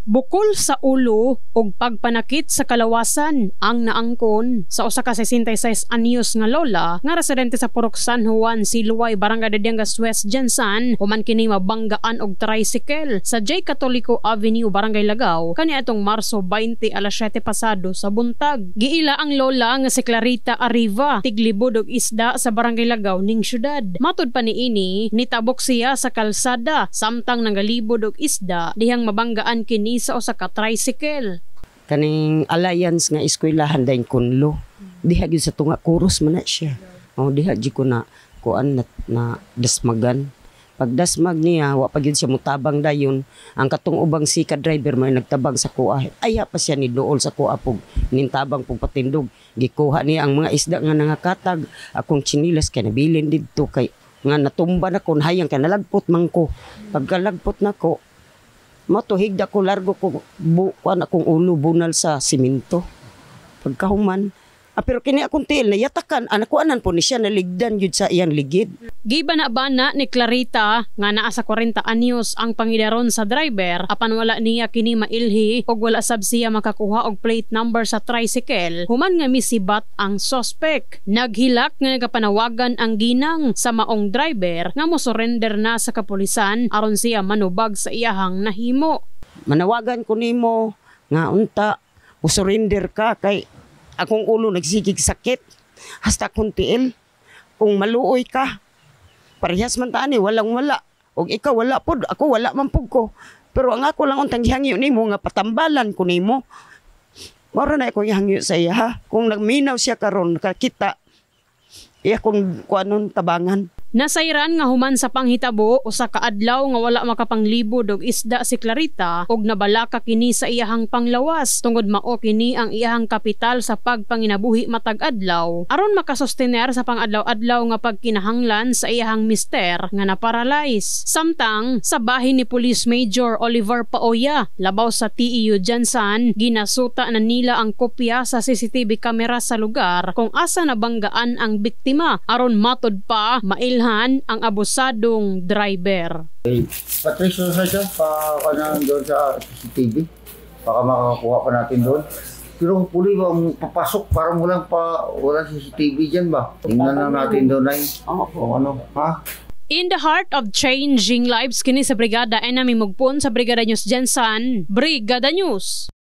Bukol sa ulo ug pagpanakit sa kalawasan ang naangkon sa usa ka 66 anyos nga lola nga residente sa Purok San Juan, Siluay, Barangay de Diangas West, Jansan, human kini mabanggaan og tricycle sa J. Catolico Avenue, Barangay Lagaw kaniadtong Marso 20 alas 7 pasado sa buntag. Giila ang lola nga si Clarita Arriva, tiglibod og isda sa Barangay Lagaw ning syudad. Matud pa niini, nitabok siya sa kalsada samtang nangalibod og isda dihang mabanggaan kini sa usa ka tricycle. Kaning alliance nga eskwelahan dayon kunlo. Diha gyud sa tunga kuros man na siya. Diha gyud ko na kuan na dasmagan. Pag dasmag niya, wa pa gyud siya mutabang dayon. Ang katong ubang sika driver may nagtabang sa kuha. Aya pa siya ni dool sa kuha pug nintabang pug patindog. Gikuha niya ang mga isda nga nangakatag. Akong chinilas kay nabilin didto kay nga natumba na ko hayang kay nalagpot man ko. Pagkalagpot nako, matuhigda ko largo ko bukuan akong ulo bunal sa simento. Pagkahuman, pero kini akong tiil na yatakan, anakuanan po ni siya naligdan yun sa iyang ligid. Gibana-bana ni Clarita nga naa sa 40 anyos ang pangidaron sa driver apan wala niya kini mailhi og wala sab siya makakuha og plate number sa tricycle human nga misibat ang suspect. Naghilak nga nagapanawagan ang ginang sa maong driver nga mosurrender na sa kapulisan aron siya manubag sa iyahang nahimo. Manawagan ko nimo nga unta usurrender ka kay akong ulo nagsigig sakit. Hasta akong tiil. Kung maluoy ka, parehas man tani, walang-wala. O ikaw wala po, ako wala man po ko. Pero ang ako lang untang gihangyo nimo nga patambalan ko nimo. Mara na akong gihangyo sa iya ha. Kung nagminaw siya karon kakita, iya kung kuanon tabangan. Nasayran nga human sa panghitabo usa ka adlaw nga wala makapanglibod og isda si Clarita og nabalaka kini sa iyahang panglawas tungod mao kini ang iyahang kapital sa pagpanginabuhi matag adlaw aron makasustener sa pangadlaw-adlaw nga pagkinahanglan sa iyahang mister nga naparalyze. Samtang sa bahin ni Police Major Oliver Paoya labaw sa TEU Jansan, ginasuta na nila ang kopya sa CCTV camera sa lugar kung asa nabanggaan ang biktima aron matud pa ang abusadong driver. Patricio sa siya, pa-kanan doon sa CCTV. Baka makakuha pa natin doon. Pero puli ba papasok parang walang CCTV dyan ba? Tingnan na natin doon ay ano, ha? In the heart of changing lives kini sa Brigada ay namimugpon sa Brigada News Jansan, Brigada News.